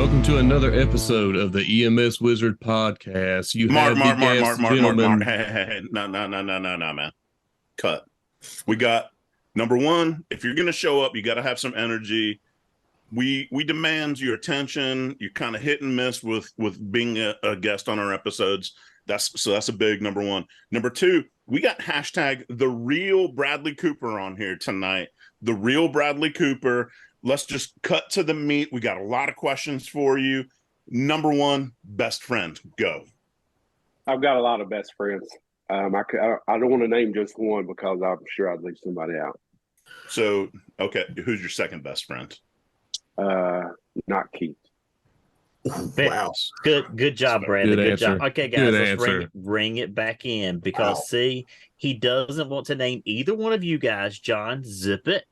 Welcome to another episode of the EMS Wizard podcast. You have the guest gentlemen. Hey, no, man. Cut. We got number one. If you're going to show up, you got to have some energy. We demand your attention. You kind of hit and miss with being a guest on our episodes. That's a big number one. Number two, we got hashtag the real Bradley Cooper on here tonight. The real Bradley Cooper. Let's just cut to the meat. We got a lot of questions for you. Number one, best friend, go. I've got a lot of best friends. I don't want to name just one because I'm sure I'd leave somebody out. So, okay, who's your second best friend? Not Keith. Wow. Good job, Bradley. Good job. Okay, guys, let's bring it back in because, see, he doesn't want to name either one of you guys. John, zip it.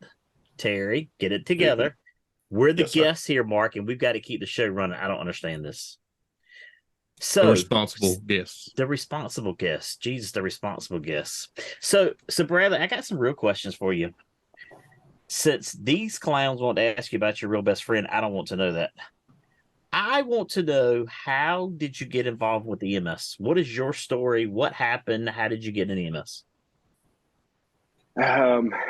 Terry, get it together. We're the guests here, Mark, and we've got to keep the show running. I don't understand this. So the responsible guests. The responsible guests. Jesus, the responsible guests. So Bradley, I got some real questions for you. Since these clowns want to ask you about your real best friend, I don't want to know that. I want to know, how did you get involved with EMS? What is your story? What happened? How did you get in EMS?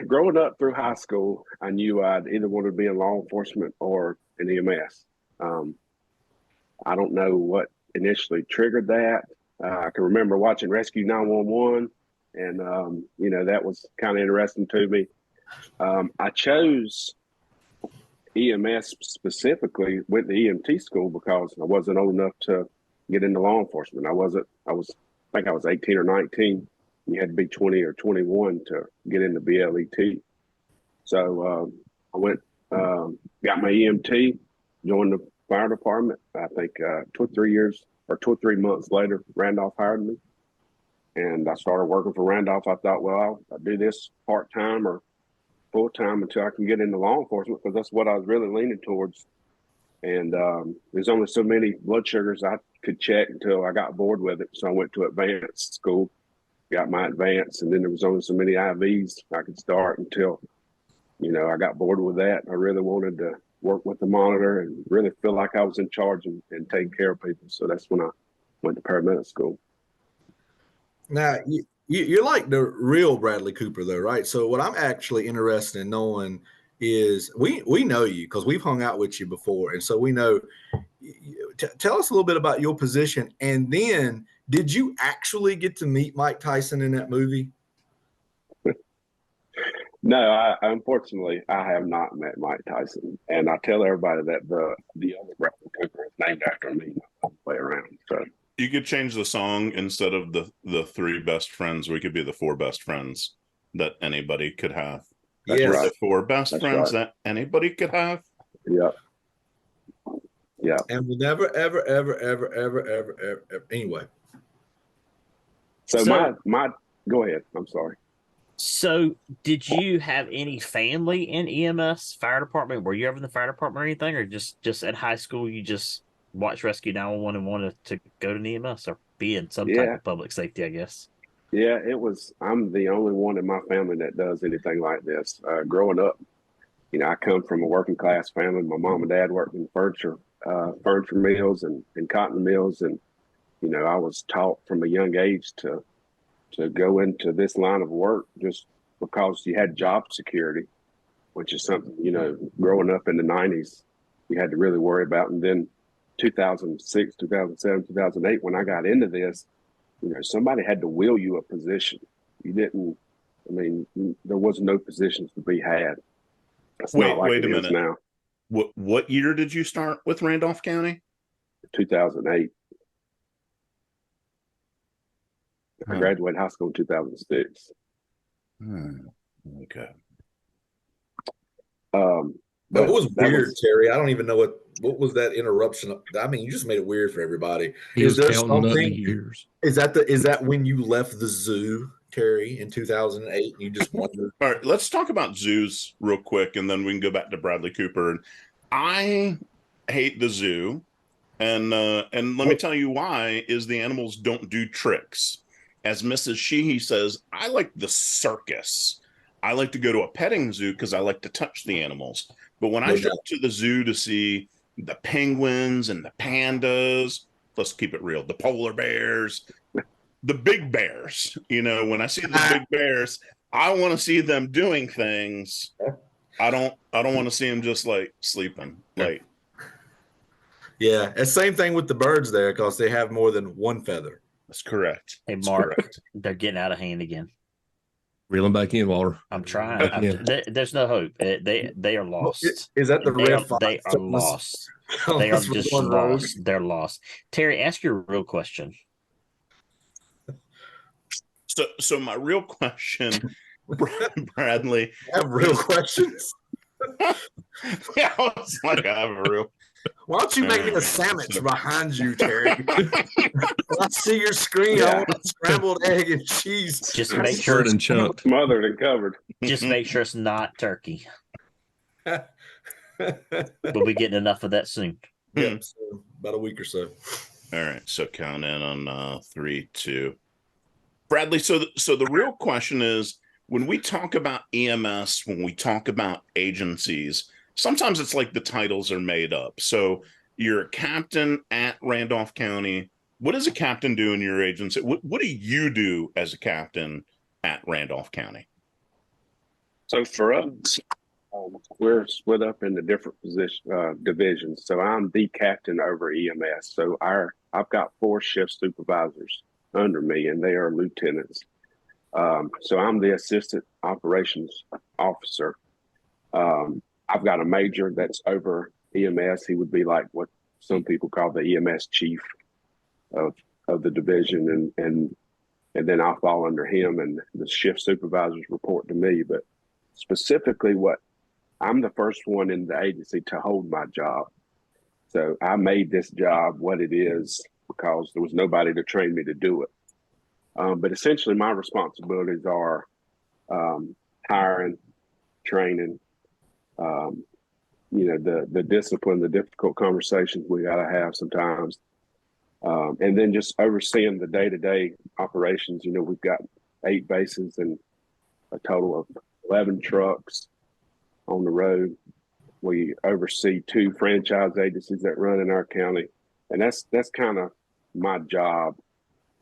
Growing up through high school, I knew I'd either want to be in law enforcement or in EMS. I don't know what initially triggered that. I can remember watching Rescue 911, and that was kind of interesting to me. I chose EMS specifically, went to EMT school because I wasn't old enough to get into law enforcement. I think I was 18 or 19. You had to be 20 or 21 to get into BLET. So I went, got my EMT, joined the fire department. I think 2 or 3 months later, Randolph hired me. And I started working for Randolph. I thought, well, I'll do this part-time or full-time until I can get into law enforcement, because that's what I was really leaning towards. And there's only so many blood sugars I could check until I got bored with it. So I went to advanced school. Got my advance, and then there was only so many IVs I could start until, I got bored with that. I really wanted to work with the monitor and really feel like I was in charge and taking care of people. So that's when I went to paramedic school. Now, you're like the real Bradley Cooper, though, right? So what I'm actually interested in knowing is we know you because we've hung out with you before. And so we know. Tell us a little bit about your position, and then did you actually get to meet Mike Tyson in that movie? No, unfortunately, I have not met Mike Tyson, and I tell everybody that the other Bradley Cooper is named after me. I play around. So you could change the song. Instead of the 3 best friends, we could be the 4 best friends that anybody could have. That's We're right. the 4 best That's friends right. that anybody could have. Yeah. Yeah. And we'll never, ever, ever, ever, ever, ever, ever, ever. Anyway. So my go ahead. I'm sorry. So did you have any family in EMS fire department? Were you ever in the fire department or anything, or just at high school you just watched Rescue 911 and wanted to go to EMS or be in some type of public safety, I guess? Yeah, it was. I'm the only one in my family that does anything like this. Growing up, I come from a working class family. My mom and dad worked in furniture mills and cotton mills, and I was taught from a young age to go into this line of work just because you had job security, which is something growing up in the 90s you had to really worry about. And then 2006, 2007, 2008, when I got into this, somebody had to will you a position. There was no positions to be had. That's wait a minute. Now, what year did you start with Randolph County? 2008. I graduated high school in 2006. Okay. But it was weird, Terry. I don't even know what was that interruption. I mean, you just made it weird for everybody. Is there something? Is that when you left the zoo, Terry, in 2008? And you just wondered. All right, let's talk about zoos real quick, and then we can go back to Bradley Cooper. And I hate the zoo, and let me tell you why. Is the animals don't do tricks. As Mrs. Sheehy says, I like the circus. I like to go to a petting zoo because I like to touch the animals. But when I show up to the zoo to see the penguins and the pandas. Let's keep it real. The polar bears, the big bears. You know, when I see the big bears, I want to see them doing things. I don't want to see them just like sleeping. Like, yeah, and same thing with the birds there, because they have more than one feather. that's correct. Hey, Mark, they're getting out of hand again. Reel them back in, Walter. I'm trying. There's no hope. They are lost. Is that the red fox? They are lost. They are just lost. They're lost. Terry, ask your real question. So my real question, Bradley. I have real questions. Yeah, I was like, I have a real. Why don't you make me a sandwich behind you, Terry? I see your screen. I want a scrambled egg and cheese. Just make sure it's chunked, smothered and covered. Just make sure it's not turkey. We'll be getting enough of that soon. Yep, so about a week or so. All right, so count in on 3, 2. Bradley, so the real question is, when we talk about EMS, when we talk about agencies, sometimes it's like the titles are made up. So you're a captain at Randolph County. What does a captain do in your agency? What do you do as a captain at Randolph County? So for us, we're split up into different divisions. So I'm the captain over EMS. So I've got 4 shift supervisors under me, and they are lieutenants. So I'm the assistant operations officer. I've got a major that's over EMS. He would be like what some people call the EMS chief of the division, and then I'll fall under him, and the shift supervisors report to me. But specifically, I'm the first one in the agency to hold my job. So I made this job what it is because there was nobody to train me to do it. But essentially, my responsibilities are hiring, training, the discipline, the difficult conversations we got to have sometimes, and then just overseeing the day-to-day operations. You know, we've got 8 bases and a total of 11 trucks on the road. We oversee 2 franchise agencies that run in our county, and that's kind of my job.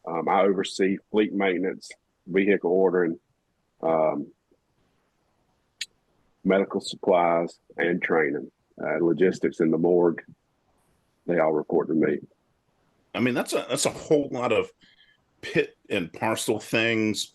I oversee fleet maintenance, vehicle ordering, medical supplies, and training, logistics in the morgue. They all report to me. I mean, that's a whole lot of pit and parcel things.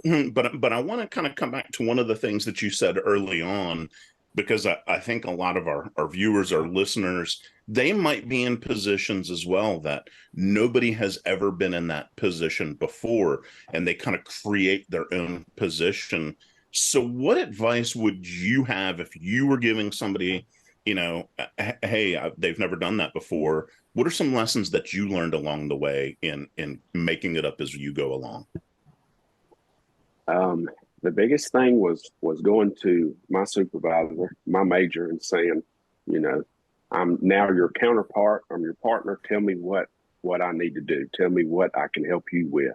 But I want to kind of come back to one of the things that you said early on, because I think a lot of our viewers, our listeners, they might be in positions as well that nobody has ever been in that position before, and they kind of create their own position. So what advice would you have if you were giving somebody, hey, they've never done that before? What are some lessons that you learned along the way in making it up as you go along? The biggest thing was going to my supervisor, my major, and saying, I'm now your counterpart. I'm your partner. Tell me what I need to do. Tell me what I can help you with.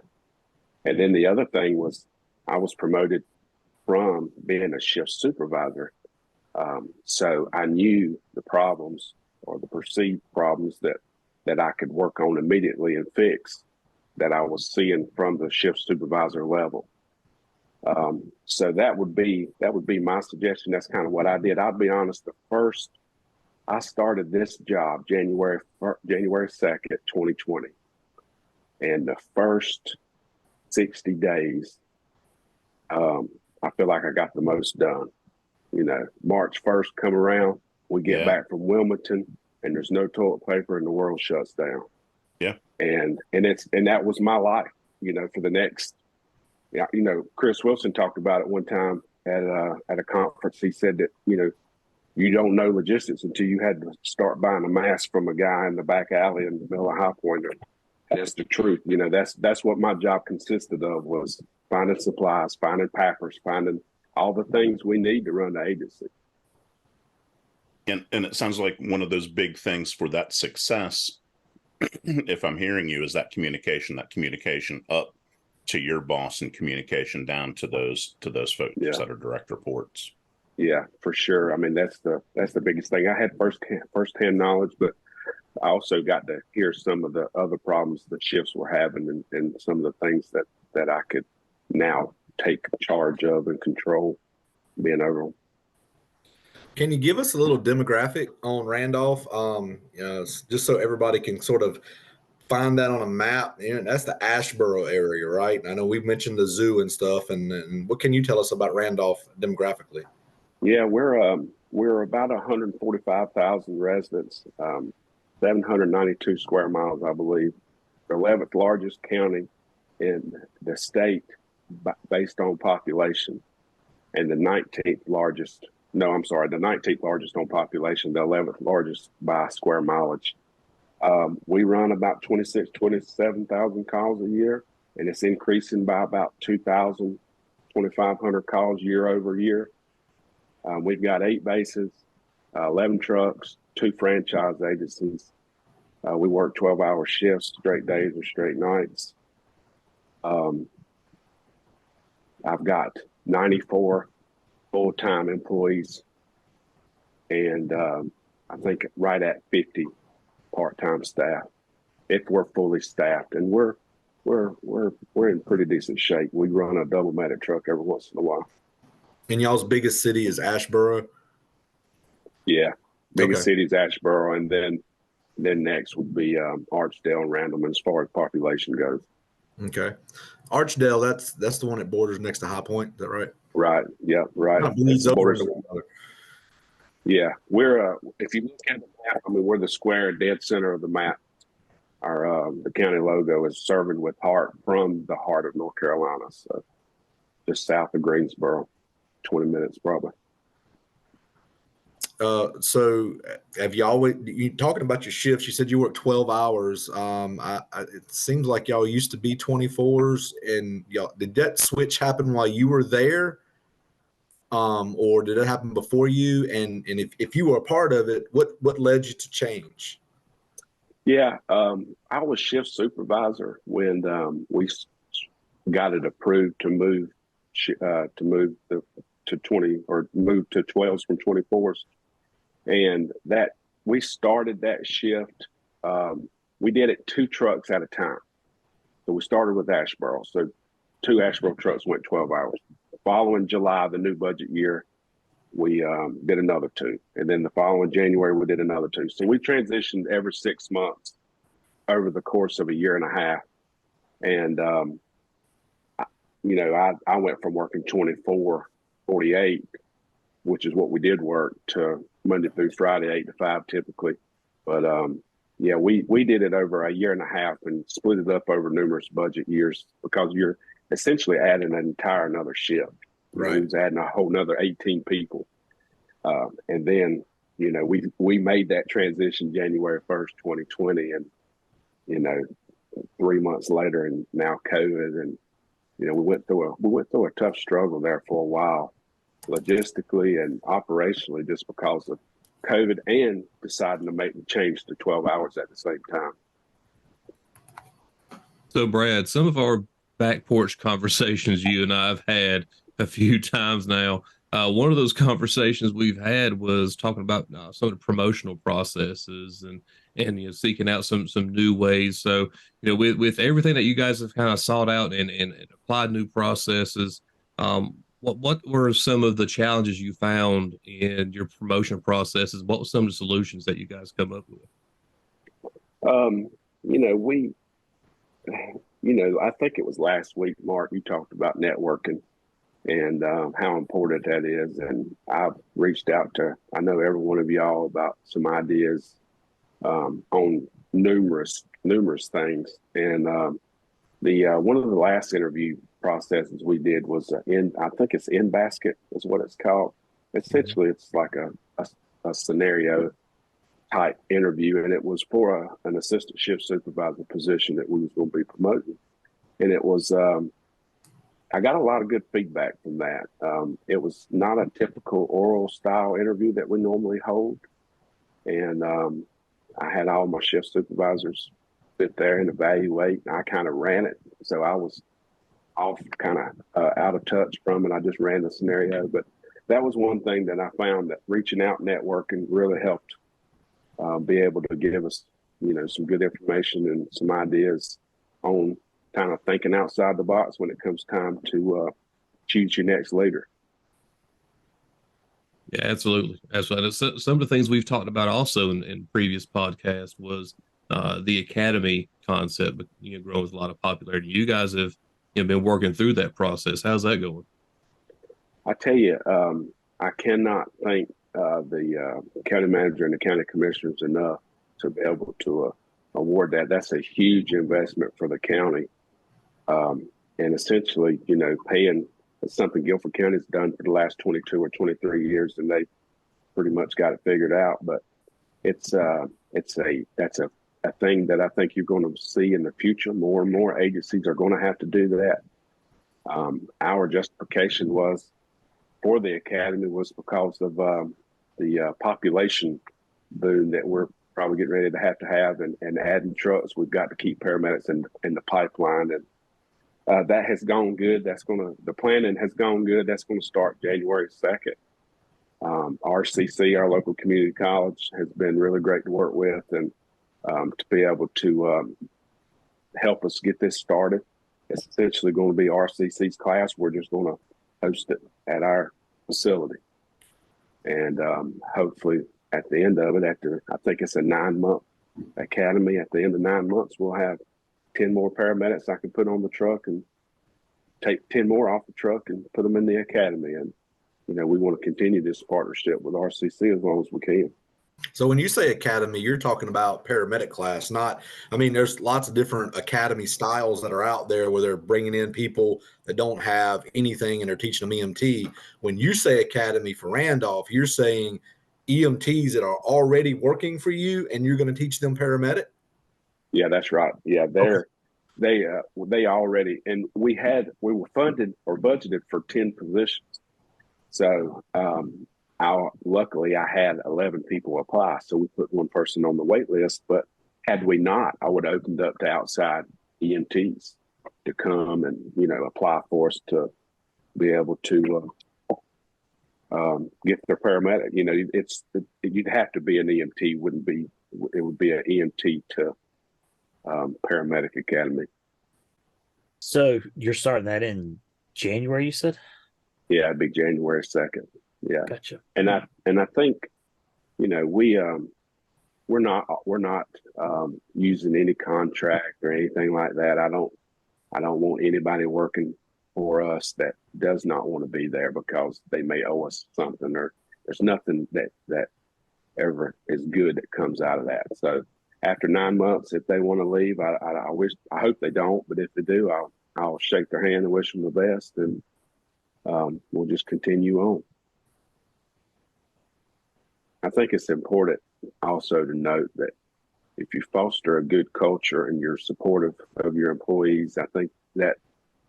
And then the other thing was I was promoted from being a shift supervisor. So I knew the problems or the perceived problems that I could work on immediately and fix that I was seeing from the shift supervisor level. So that would be my suggestion. That's kind of what I did. I'll be honest. I started this job January 2nd, 2020, and the first 60 days, I feel like I got the most done. March 1st come around, we get back from Wilmington, and there's no toilet paper, and the world shuts down. Yeah, and that was my life. For the next. Yeah, Chris Wilson talked about it one time at a conference. He said that, you don't know logistics until you had to start buying a mask from a guy in the back alley in the middle of High Point. And that's the truth. That's what my job consisted of, was finding supplies, finding packers, finding all the things we need to run the agency. And it sounds like one of those big things for that success, if I'm hearing you, is that communication up to your boss and communication down to those folks that are direct reports. Yeah, for sure. I mean, that's the biggest thing. I had first-hand knowledge, but I also got to hear some of the other problems that shifts were having, and some of the things that I could now take charge of and control being over them. Can you give us a little demographic on Randolph? Just so everybody can sort of find that on a map. That's the Asheboro area, right? I know we've mentioned the zoo and stuff. And what can you tell us about Randolph demographically? Yeah, we're about 145,000 residents, 792 square miles, I believe. The 11th largest county in the state based on population, and the 19th largest. No, I'm sorry, the 19th largest on population, the 11th largest by square mileage. We run about 27,000 calls a year, and it's increasing by about 2,000, 2,500 calls year over year. We've got 8 bases, 11 trucks, 2 franchise agencies. We work 12-hour shifts, straight days or straight nights. I've got 94 full-time employees, and I think right at 50 part-time staff if we're fully staffed, and we're in pretty decent shape. We run a double-matted truck every once in a while. And y'all's biggest city is Asheboro? Yeah, biggest city is Asheboro, and then next would be Archdale and Randleman as far as population goes. Okay. Archdale, that's the one that borders next to High Point, is that right? Right. Yeah, right. Yeah, we're if you look at the map, I mean, we're the square dead center of the map. Our the county logo is serving with heart from the heart of North Carolina, so just south of Greensboro, 20 minutes probably. So have you talking about your shifts? You said you work 12 hours. It seems like y'all used to be 24s, and y'all, did that switch happen while you were there? Or did it happen before you? And if you were a part of it, what led you to change? Yeah, I was shift supervisor when we got it approved to move to 20 or move to 12s from 24s, and that we started that shift. We did it 2 trucks at a time. So we started with Asheboro. So 2 Asheboro trucks went 12 hours. Following July, the new budget year, we did another 2. And then the following January, we did another 2. So we transitioned every 6 months over the course of a year and a half. And, I went from working 24, 48, which is what we did work, to Monday through Friday, 8 to 5 typically. But, we did it over a year and a half and split it up over numerous budget years, because you're essentially adding an entire another shift. Right. It was adding a whole nother 18 people. And then, we made that transition January 1st, 2020. And, 3 months later, and now COVID. And, we went through a tough struggle there for a while, logistically and operationally, just because of COVID and deciding to make the change to 12 hours at the same time. So, Brad, some of our back porch conversations you and I have had a few times now. One of those conversations we've had was talking about some of the promotional processes and seeking out some new ways. So, with everything that you guys have kind of sought out and applied new processes, what were some of the challenges you found in your promotion processes? What were some of the solutions that you guys come up with? I think it was last week, Mark, you talked about networking and how important that is. And I've reached out to, I know every one of y'all, about some ideas on numerous things. And one of the last interview processes we did was I think it's in basket is what it's called. Essentially, it's like a scenario type interview, and it was for an assistant shift supervisor position that we was going to be promoting. And it was, I got a lot of good feedback from that. It was not a typical oral style interview that we normally hold. And I had all my shift supervisors sit there and evaluate. And I kind of ran it. So I was off, kind of out of touch from it. I just ran the scenario. But that was one thing that I found, that reaching out, networking really helped be able to give us, some good information and some ideas on kind of thinking outside the box when it comes time to choose your next leader. Yeah, absolutely. Absolutely. So, some of the things we've talked about also in previous podcasts was the academy concept, but growing with a lot of popularity. You guys have been working through that process. How's that going? I tell you, I cannot thank the county manager and the county commissioners enough to be able to award that. That's a huge investment for the county, and essentially, paying something Guilford County's done for the last 22 or 23 years, and they pretty much got it figured out. But that's a thing that I think you're going to see in the future. More and more agencies are going to have to do that. Our justification was for the academy was because of the population boom that we're probably getting ready to have, and adding trucks. We've got to keep paramedics in the pipeline, and that has gone good. The planning has gone good. That's going to start January 2nd. RCC, our local community college, has been really great to work with, and to be able to help us get this started. It's essentially going to be RCC's class. We're just going to host it at our facility. And hopefully at the end of it, I think it's a 9-month academy, at the end of 9 months, we'll have 10 more paramedics I can put on the truck and take 10 more off the truck and put them in the academy. And, we want to continue this partnership with RCC as long as we can. So when you say academy, you're talking about paramedic class, there's lots of different academy styles that are out there where they're bringing in people that don't have anything and they're teaching them EMT. When you say academy for Randolph, you're saying EMTs that are already working for you and you're going to teach them paramedic? Yeah, that's right. Yeah, they already, and we were funded or budgeted for 10 positions. So, luckily I had 11 people apply. So we put one person on the wait list, but had we not, I would have opened up to outside EMTs to come and, apply for us to be able to get their paramedic. You'd have to be an EMT. It would be an EMT to paramedic academy. So you're starting that in January, you said? Yeah, it'd be January 2nd. Yeah. Gotcha. And I think, we're not using any contract or anything like that. I don't want anybody working for us that does not want to be there because they may owe us something, or there's nothing that ever is good that comes out of that. So after 9 months, if they want to leave, I hope they don't, but if they do, I'll shake their hand and wish them the best, and we'll just continue on. I think it's important also to note that if you foster a good culture and you're supportive of your employees, I think that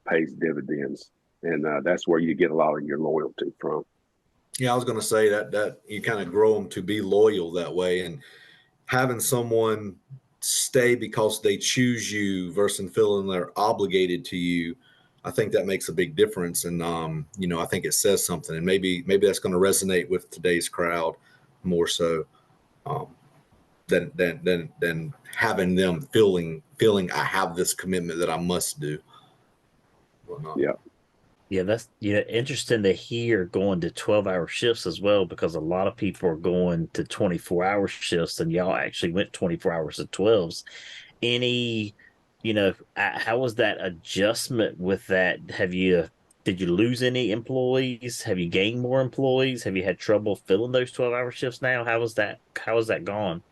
pays dividends, and that's where you get a lot of your loyalty from. Yeah, I was going to say that you kind of grow them to be loyal that way, and having someone stay because they choose you versus feeling they're obligated to you, I think that makes a big difference. And, I think it says something, and maybe that's going to resonate with today's crowd more so than having them feeling I have this commitment that I must do. Whatnot. Yeah, that's interesting to hear going to 12-hour shifts as well, because a lot of people are going to 24-hour shifts, and y'all actually went 24 hours to 12s. How was that adjustment with that? Did you lose any employees? Have you gained more employees? Have you had trouble filling those 12-hour shifts now? How has that gone?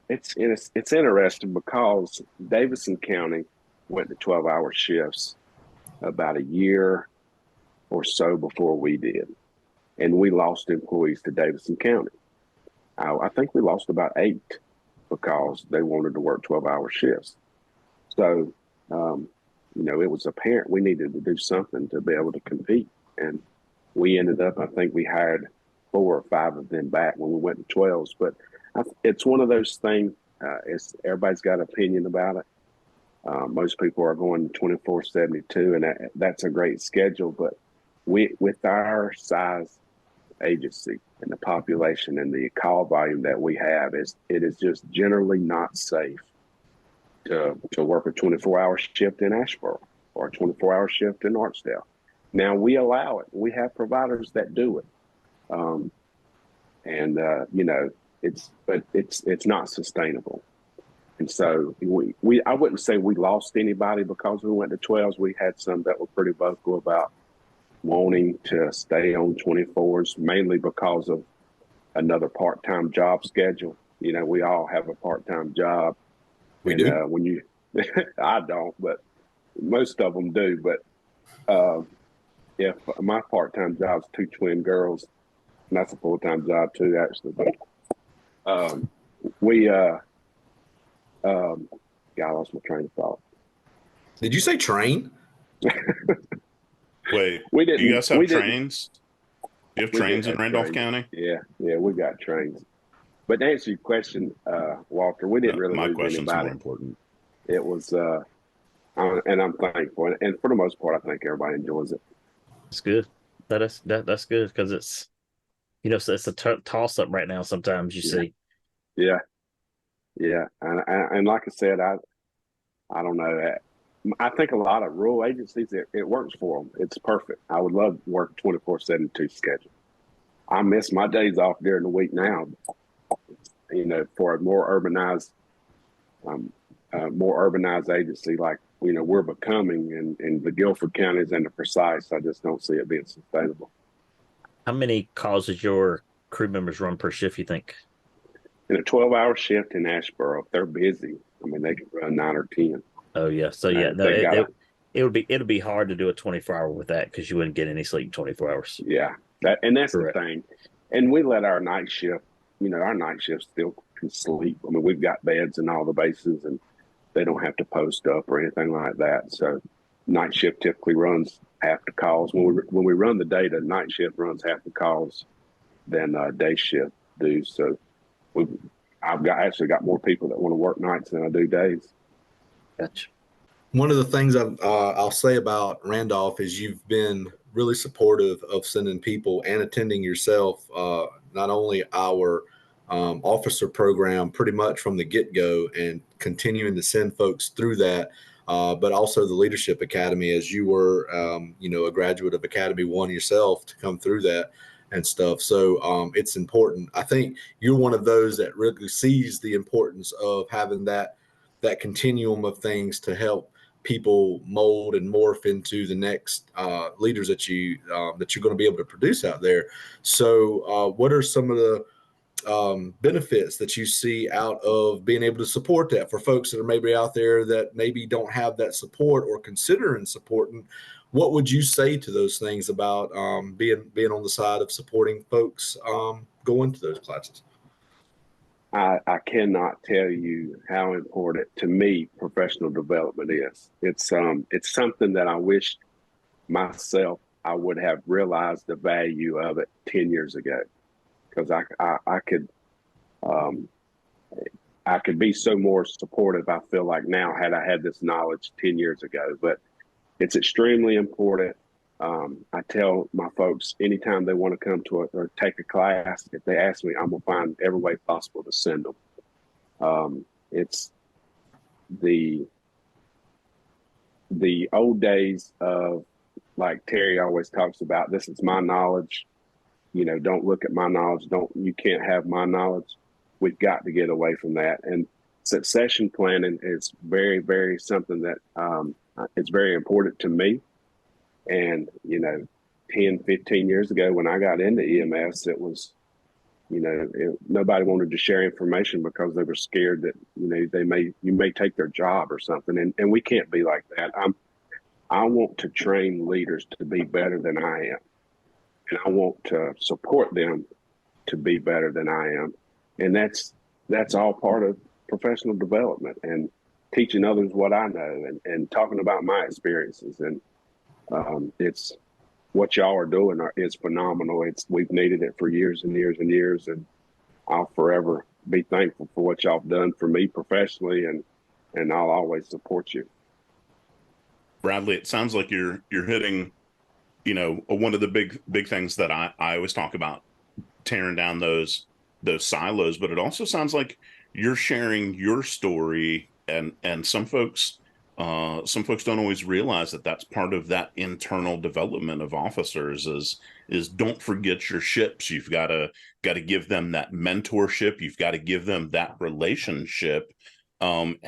It's interesting because Davidson County went to 12-hour shifts about a year or so before we did, and we lost employees to Davidson County. I think we lost about 8 because they wanted to work 12-hour shifts. So, it was apparent we needed to do something to be able to compete. And we ended up, I think we hired 4 or 5 of them back when we went to 12s. But it's one of those things, everybody's got an opinion about it. Most people are going 24/72, and that's a great schedule. But with our size agency and the population and the call volume that we have, it is just generally not safe to work a 24-hour shift in Asheboro or a 24-hour shift in Artsdale. Now we allow it. We have providers that do it. It's not sustainable. And so I wouldn't say we lost anybody because we went to 12s. We had some that were pretty vocal about wanting to stay on 24s, mainly because of another part-time job schedule. We all have a part-time job. We do. When you, I don't, but most of them do. But if my part-time job is 2 twin girls, and that's a full-time job too, actually. But I lost my train of thought. Did you say train? Wait, we didn't. You guys have trains? You have trains in Randolph County? Yeah, we got trains. But to answer your question, Walter, we didn't really lose question's anybody. More important. It was, and I'm thankful. And for the most part, I think everybody enjoys it. It's good. That's good because it's, it's a toss up right now. Sometimes you see. Yeah. And like I said, I don't know. I think a lot of rural agencies, it works for them. It's perfect. I would love to work 24/7 schedule. I miss my days off during the week now, for a more urbanized agency like, we're becoming in the Guilford counties and the Precise. I just don't see it being sustainable. How many calls does your crew members run per shift, you think? In a 12-hour shift in Asheboro, if they're busy, they can run 9 or 10. Oh yeah, so yeah, it'll be hard to do a 24-hour with that because you wouldn't get any sleep in 24 hours. Yeah, that's Correct. The thing. And we let our night shift, our night shift still can sleep. We've got beds in all the bases, and they don't have to post up or anything like that. So night shift typically runs half the calls. When we run the day, the night shift runs half the calls than day shift do. So I've actually got more people that want to work nights than I do days. Gotcha. One of the things I'll say about Randolph is you've been really supportive of sending people and attending yourself, not only our officer program pretty much from the get-go and continuing to send folks through that, but also the Leadership Academy, as you were, a graduate of Academy 1 yourself, to come through that and stuff. So it's important. I think you're one of those that really sees the importance of having that continuum of things to help people mold and morph into the next leaders that you're going to be able to produce out there. So what are some of the benefits that you see out of being able to support that for folks that are maybe out there that maybe don't have that support or considering supporting? What would you say to those things about being on the side of supporting folks going to those classes? I cannot tell you how important to me professional development is. It's something that I wish myself I would have realized the value of it 10 years ago, because I could be so more supportive. I feel like now had I had this knowledge 10 years ago, but it's extremely important. I tell my folks anytime they want to come to or take a class, if they ask me, I'm going to find every way possible to send them. It's the old days of, like Terry always talks about, this is my knowledge. Don't look at my knowledge. You can't have my knowledge. We've got to get away from that. And succession planning is very, very something that it's very important to me. And, 10, 15 years ago when I got into EMS, it was, nobody wanted to share information because they were scared that, you may take their job or something. And we can't be like that. I want to train leaders to be better than I am. And I want to support them to be better than I am. And that's all part of professional development and teaching others what I know and talking about my experiences. And it's what y'all are doing is phenomenal. We've needed it for years and years and years, and I'll forever be thankful for what y'all have done for me professionally, and I'll always support you. Bradley, it sounds like you're hitting one of the big things that I always talk about, tearing down those silos, but it also sounds like you're sharing your story, and some folks don't always realize that that's part of that internal development of officers is don't forget your ships. You've got to give them that mentorship. You've got to give them that relationship, and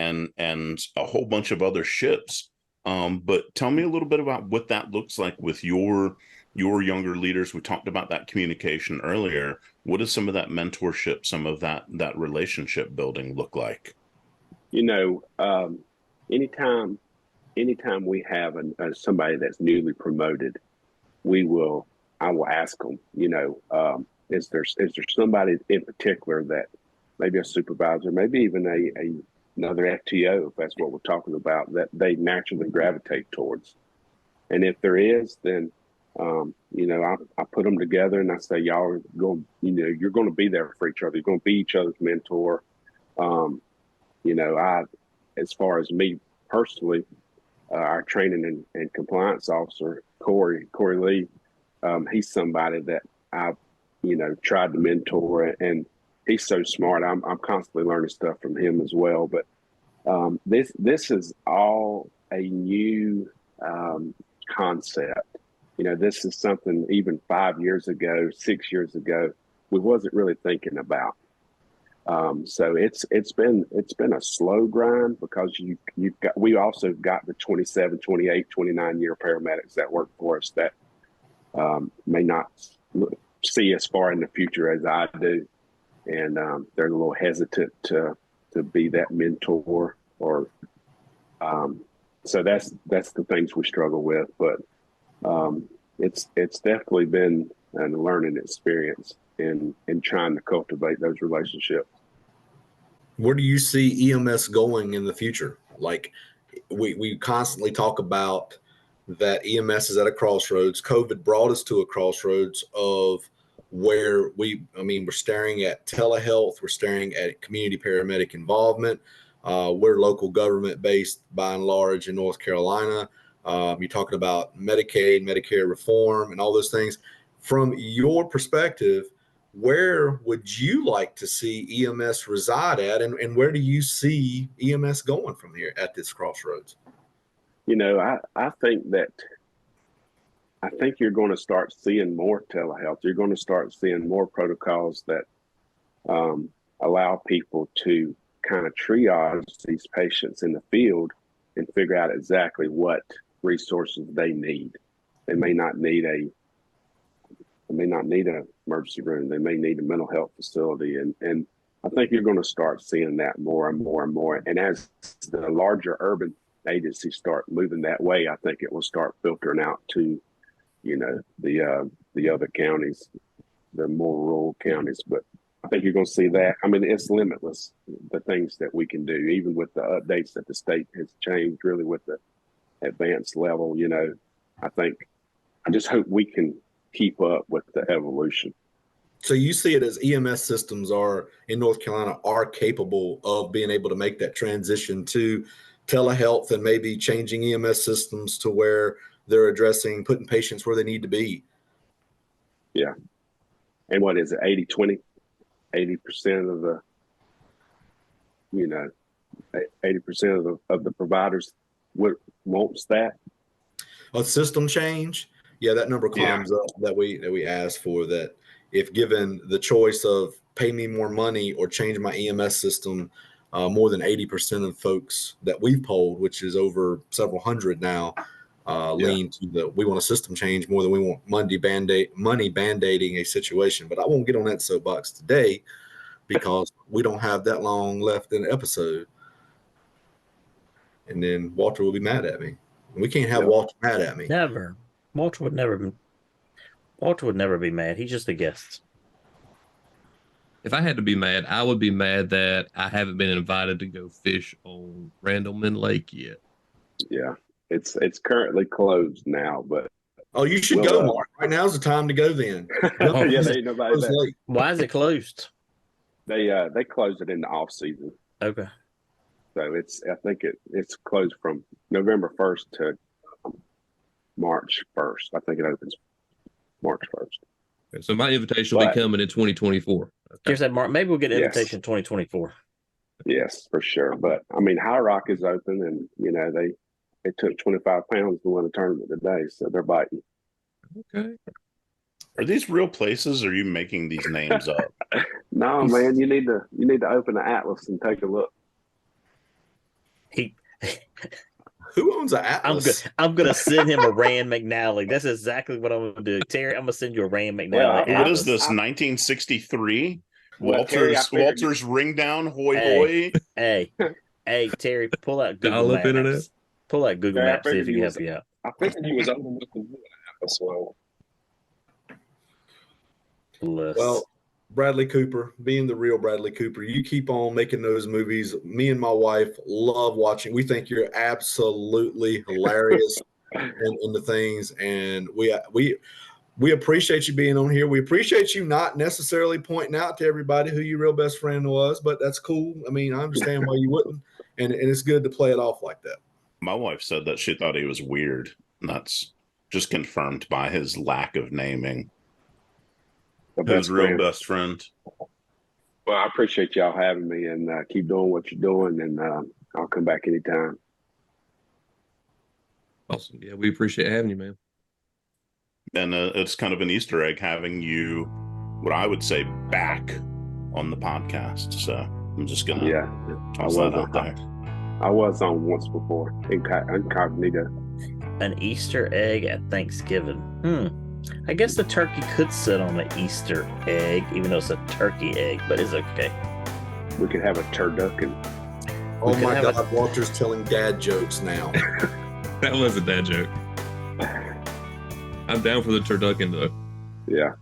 a whole bunch of other ships. But tell me a little bit about what that looks like with your younger leaders. We talked about that communication earlier. What does some of that mentorship, some of that relationship building look like? Anytime we have somebody that's newly promoted, I will ask them, is there somebody in particular that maybe a supervisor, maybe even another FTO, if that's what we're talking about, that they naturally gravitate towards. And if there is, then, I put them together and I say, y'all are going, you're going to be there for each other. You're going to be each other's mentor. As far as me personally, our training and compliance officer, Corey Lee, he's somebody that I've, tried to mentor, and he's so smart. I'm constantly learning stuff from him as well. But this is all a new concept. This is something even 5 years ago, 6 years ago, we wasn't really thinking about. So it's been a slow grind, because we also got the 27, 28, 29-year paramedics that work for us that may not see as far in the future as I do, and they're a little hesitant to be that mentor, or so that's the things we struggle with. But it's definitely been a learning experience in trying to cultivate those relationships. Where do you see EMS going in the future? Like, we constantly talk about that EMS is at a crossroads. COVID brought us to a crossroads of where we're staring at telehealth, we're staring at community paramedic involvement. We're local government based by and large in North Carolina. You're talking about Medicaid, Medicare reform, and all those things. From your perspective, where would you like to see EMS reside at, and where do you see EMS going from here at this crossroads? I think you're going to start seeing more telehealth. You're going to start seeing more protocols that allow people to kind of triage these patients in the field and figure out exactly what resources they need. They may not need an emergency room. They may need a mental health facility. And I think you're going to start seeing that more and more and more. And as the larger urban agencies start moving that way, I think it will start filtering out to, the other counties, the more rural counties. But I think you're going to see that. It's limitless, the things that we can do, even with the updates that the state has changed, really, with the advanced level. I just hope we can keep up with the evolution. So you see it as EMS systems in North Carolina are capable of being able to make that transition to telehealth and maybe changing EMS systems to where they're putting patients where they need to be. Yeah. And what is it, 80-20? 80% of the, 80% of the providers wants that. A system change? Yeah, that number climbs up that we asked for, that if given the choice of pay me more money or change my EMS system, more than 80% of folks that we've polled, which is over several hundred now, lean to we want a system change more than we want money band-aiding a situation. But I won't get on that soapbox today, because we don't have that long left in the episode. And then Walter will be mad at me. We can't have Walter mad at me. Never. Walter would never be mad. He's just a guest. If I had to be mad, I would be mad that I haven't been invited to go fish on Randleman Lake yet. Yeah, it's currently closed now, but you should go, Mark. Right now's the time to go. Then yeah, there ain't nobody there. Why is it closed? They closed it in the off season. Okay. So I think it's closed from November 1st to March 1st. I think it opens March 1st. So my invitation will be coming in 2024. Here's that, Mark. Maybe we'll get an invitation in 2024. Yes, for sure. But I mean, High Rock is open, and you know they took 25 pounds to win a tournament today, so they're biting. Okay. Are these real places, or are you making these names up? No, man, you need to open the atlas and take a look. Who owns an atlas? I'm gonna send him a Rand McNally. That's exactly what I'm gonna do, Terry. I'm gonna send you a Rand McNally. What is this? 1963? Walter's ring down, hoy hoy. Hey, Terry, pull out Google Maps. Internet. Pull out Google Maps, see if he can help you out. I figured he was open with the atlas. Well, Bradley Cooper, being the real Bradley Cooper, you keep on making those movies. Me and my wife love watching. We think you're absolutely hilarious in the things, and we appreciate you being on here. We appreciate you not necessarily pointing out to everybody who your real best friend was, but that's cool. I mean, I understand why you wouldn't, and it's good to play it off like that. My wife said that she thought he was weird. That's just confirmed by his lack of naming. His real best friend. Well, I appreciate y'all having me, and keep doing what you're doing, and I'll come back anytime. Awesome. Yeah, we appreciate having you, man. And it's kind of an Easter egg having you, what I would say, back on the podcast. So I'm just going to toss that out there. I was on once before, incognito. An Easter egg at Thanksgiving. I guess the turkey could sit on the Easter egg, even though it's a turkey egg, but it's okay. We could have a turducken. Oh my God, Walter's telling dad jokes now. That was a dad joke. I'm down for the turducken, though. Yeah.